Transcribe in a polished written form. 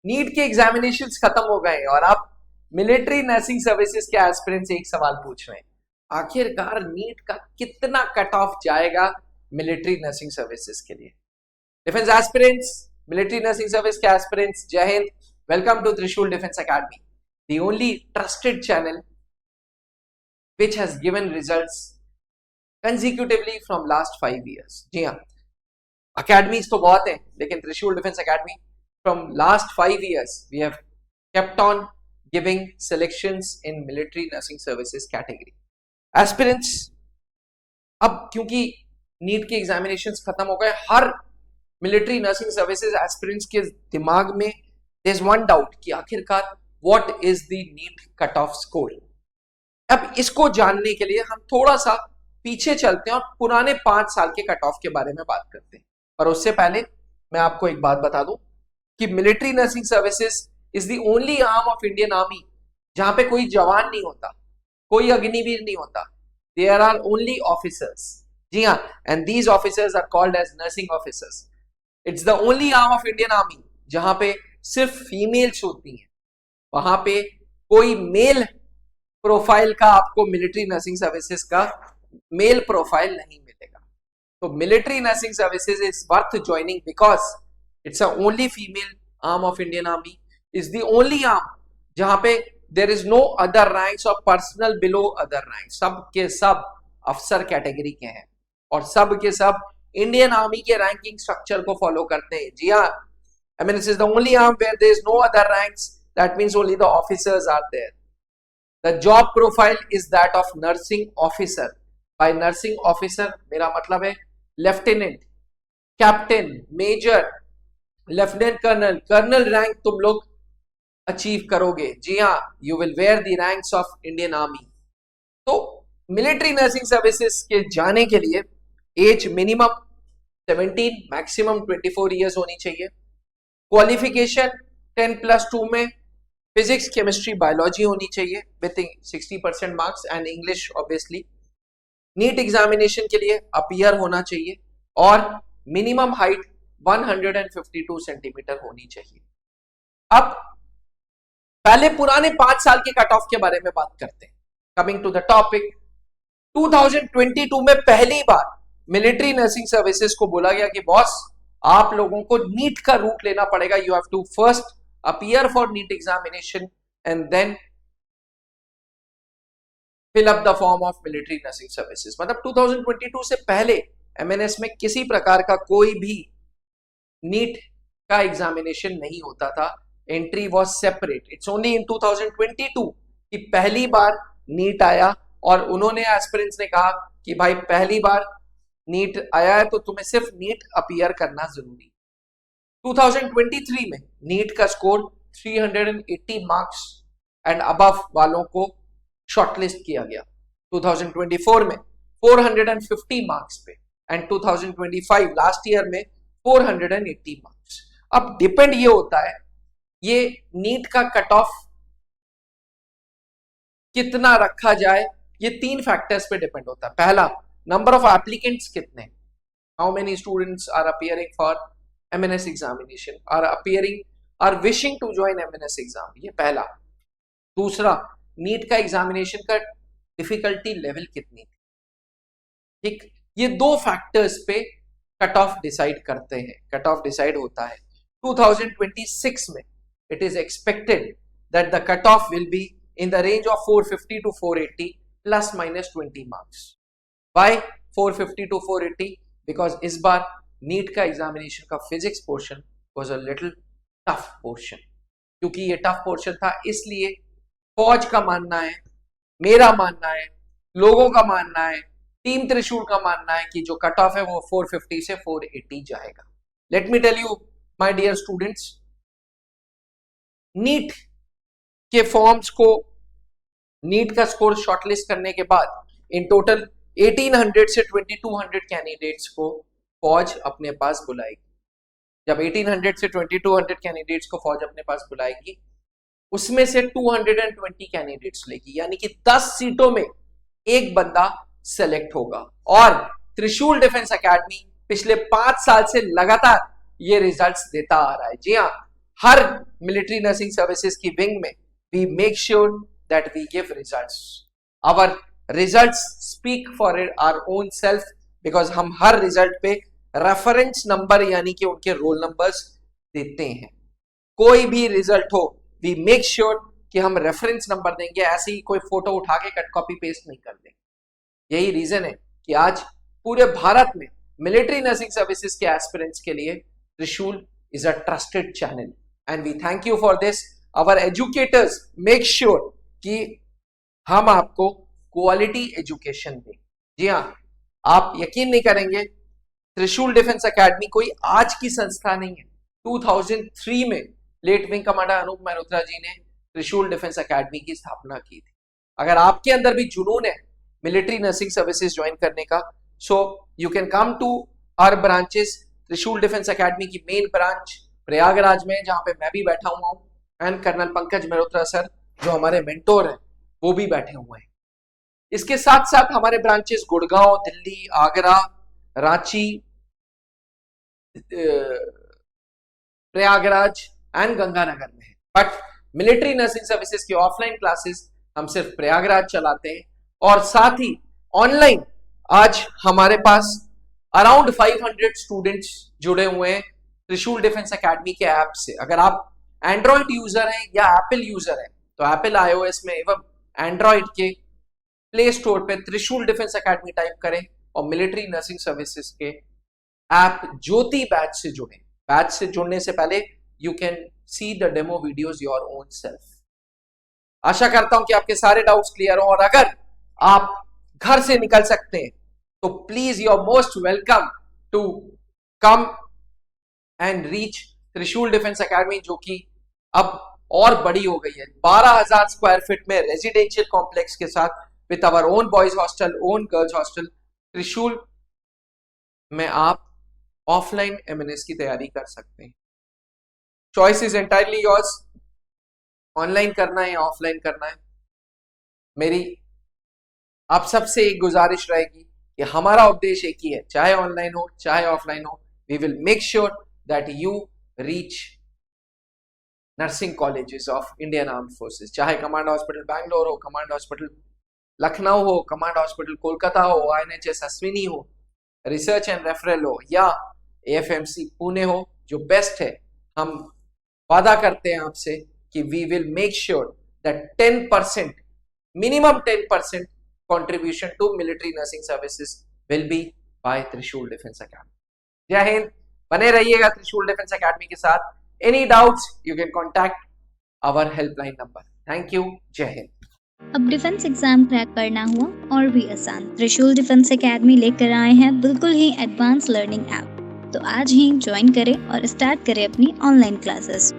NEET के examinations खत्म हो गए और आप मिलिट्री नर्सिंग सर्विसेज के एस्पिरेंट्स से एक सवाल पूछ रहे हैं, आखिरकार नीट का कितना कट ऑफ जाएगा मिलिट्री नर्सिंग सर्विसेज के लिए। Defence aspirants, military nursing service के एस्पिरेंट्स, जय हिंद। वेलकम टू त्रिशूल defence academy, the only trusted channel which has given results consecutively from last 5 years। जी हाँ, अकेडमीज तो बहुत हैं, लेकिन त्रिशूल defence academy from last 5 years we have kept on giving selections in military nursing services category aspirants। अब क्योंकि NEET के examinations खत्म हो गए, हर मिलिट्री नर्सिंग सर्विसेज एस्पिरेंट्स के दिमाग में there is one doubt कि आखिरकार what is the NEET cut off score. अब इसको जानने के लिए हम थोड़ा सा पीछे चलते हैं और पुराने 5 साल के कट ऑफ के बारे में बात करते हैं। पर उससे पहले मैं आपको एक बात बता दूं कि military nursing services is the only arm of Indian Army जहां पे कोई जवान नहीं होता, कोई अग्निवीर नहीं होता, देयर आर ओनली ऑफिसर्स। जी हाँ, and these officers are called as nursing officers. It's the only arm of Indian Army जहां पे सिर्फ फीमेल्स होती हैं, वहां पे कोई मेल प्रोफाइल का आपको मिलिट्री नर्सिंग सर्विसेज का मेल प्रोफाइल नहीं मिलेगा। तो military nursing services is worth joining because it's a only female arm of Indian Army, is the only arm जहां पे there is no other ranks और personnel below other rank. सब के सब अफसर कैटेगरी के हैं और सब के सब इंडियन आर्मी के रैंकिंग स्ट्रक्चर को फॉलो करते हैं। जी हाँ, I mean, this is the only arm where there is no other ranks. That means only the officers are there. The job profile is that of nursing officer. By nursing officer मेरा मतलब है lieutenant, captain, major, lieutenant colonel, colonel rank तुम लोग achieve करोगे। जी हाँ, you will wear the ranks of Indian Army. तो military nursing services के जाने के लिए एज मिनिमम 17, मैक्सिमम 24 ईयर्स होनी चाहिए। क्वालिफिकेशन 10+2 में फिजिक्स, केमिस्ट्री, बायोलॉजी होनी चाहिए with 60% marks and English obviously. NEET examination के लिए अपीयर होना चाहिए और मिनिमम हाइट 152 सेंटीमीटर होनी चाहिए। अब पहले पुराने 5 साल के कट ऑफ के बारे में बात करते हैं। कमिंग टू द टॉपिक, 2022 में पहली बार मिलिट्री नर्सिंग सर्विसेज को बोला गया कि बॉस आप लोगों को नीट का रूट लेना पड़ेगा। You have to first appear for NEET examination and then fill up the form of military nursing services. मतलब 2022 से पहले एमएनएस में किसी प्रकार का कोई भी नीट का एग्जामिनेशन नहीं होता था, entry was separate. It's only in 2022 कि पहली बार नीट आया और उन्होंने एस्पिरेंट्स ने कहा कि भाई पहली बार नीट आया है तो तुम्हें सिर्फ नीट अपीयर करना जरूरी। 2023 में नीट का स्कोर 380 मार्क्स एंड अबव वालों को शॉर्टलिस्ट किया गया। 2024 में 450 मार्क्स पे एंड 2025 लास्ट ईयर में 480 मार्क्स। अब डिपेंड ये होता है, ये नीट का कट ऑफ कितना रखा जाए, ये 3 फैक्टर्स पे डिपेंड होता है। पहला, नंबर ऑफ एप्लीकेंट्स कितने, how many students are appearing for MNS examination, are wishing to join MNS exam, ये पहला। दूसरा, नीट का एग्जामिनेशन का डिफिकल्टी लेवल कितनी, ठीक, ये 2 फैक्टर्स पे कट ऑफ डिसाइड करते हैं, कट ऑफ डिसाइड होता है। 2026 में it is expected that the cut off will be in the range of 450 to 480 plus minus 20 marks. Why 450 to 480? Because इस बार नीट का एग्जामिनेशन का physics portion was a little tough portion। क्योंकि ये tough portion था, इसलिए फौज का मानना है, मेरा मानना है, लोगों का मानना है, टीम त्रिशूल का मानना है कि जो कट ऑफ है वो 450 से 480 जाएगा। Let me tell you my dear students, NEET के फॉर्म्स को, नीट का स्कोर शॉर्टलिस्ट करने के बाद इन टोटल 1800 से 2200 कैंडिडेट्स को फौज अपने पास बुलाएगी। जब 1800 से 2200 कैंडिडेट्स को फौज अपने पास बुलाएगी, उसमें से 220 कैंडिडेट्स लेगी, यानी कि 10 सीटों में एक बंदा सेलेक्ट होगा। और त्रिशूल डिफेंस एकेडमी पिछले 5 साल से लगातार ये रिजल्ट्स देता आ रहा है। जी हाँ, हर मिलिट्री नर्सिंग सर्विसेज की विंग में we make sure that we give results. Our results speak for our own self, because हम हर रिजल्ट पे रेफरेंस नंबर यानी कि उनके रोल नंबर्स देते हैं. कोई भी रिजल्ट हो वी मेक श्योर कि हम रेफरेंस नंबर देंगे, ऐसे ही कोई फोटो उठा के कट कॉपी पेस्ट नहीं कर देंगे. यही रीजन है कि आज पूरे भारत में मिलिट्री नर्सिंग सर्विसेज के एस्पिरेंट्स के लिए Trishul is a trusted channel and we thank you for this. Our educators make sure कि हम आपको क्वालिटी एजुकेशन दें. जी हाँ, आप यकीन नहीं करेंगे, त्रिशूल डिफेंस एकेडमी कोई आज की संस्था नहीं है. 2003 में late wing commander Anup Malhotra ji ने त्रिशूल डिफेंस एकेडमी की स्थापना की थी. अगर आपके अंदर भी जुनून है मिलिट्री नर्सिंग सर्विसेज ज्वाइन करने का, so you can come to our branches. Trishul defence academy की मेन ब्रांच प्रयागराज में, जहां पे मैं भी बैठा हुआ हूं, and colonel Pankaj Malhotra sir जो हमारे मेंटोर हैं वो भी बैठे हुए हैं. इसके साथ साथ हमारे ब्रांचेस गुड़गांव, दिल्ली, आगरा, रांची, प्रयागराज एंड गंगानगर में है. बट मिलिट्री नर्सिंग सर्विसेज की ऑफलाइन क्लासेस हम सिर्फ प्रयागराज चलाते हैं, और साथ ही ऑनलाइन आज हमारे पास अराउंड 500 स्टूडेंट्स जुड़े हुए हैं त्रिशूल डिफेंस एकेडमी के ऐप से. अगर आप एंड्रॉइड यूजर हैं या एप्पल यूजर हैं तो एप्पल iOS में एवं एंड्रॉइड के प्ले स्टोर पे त्रिशूल डिफेंस एकेडमी टाइप करें और मिलिट्री नर्सिंग सर्विसेज के ऐप ज्योति बैच से जुड़े. बैच से जुड़ने से पहले you can see the demo videos your own self. आशा करता हूं कि आपके सारे डाउट्स क्लियर हो, और अगर आप घर से निकल सकते हैं तो please you are most welcome to come and reach Trishul defence academy, जो कि अब और बड़ी हो गई है. 12,000 स्क्वायर फीट में रेजिडेंशियल कॉम्प्लेक्स के साथ with our own boys hostel, own girls hostel. Trishul में आप ऑफलाइन एमएनएस की तैयारी कर सकते हैं. Choice is entirely yours, online करना है या ऑफलाइन करना है. मेरी आप सबसे एक गुजारिश रहेगी कि हमारा उद्देश्य एक ही है, चाहे ऑनलाइन हो चाहे ऑफलाइन हो, we will make sure that you reach nursing colleges of Indian armed forces. चाहे कमांड हॉस्पिटल बैंगलोर हो, कमांड हॉस्पिटल लखनऊ हो, कमांड हॉस्पिटल कोलकाता हो, INHS अश्विनी हो, रिसर्च एंड रेफरल हो, या AFMC पुणे हो, जो बेस्ट है. हम वादा करते हैं आपसे कि we will make sure that 10%, minimum 10% contribution to military nursing services will be by Trishul defence academy. जय हिंद, बने रहिएगा त्रिशूल डिफेंस एकेडमी के साथ. Any doubts you can contact our helpline number. Thank you. जय हिंद. अब डिफेंस एग्जाम क्रैक करना हुआ और भी आसान, त्रिशूल डिफेंस एकेडमी लेकर आए हैं बिल्कुल ही एडवांस लर्निंग ऐप. तो आज ही ज्वाइन करें और स्टार्ट करें अपनी ऑनलाइन क्लासेस.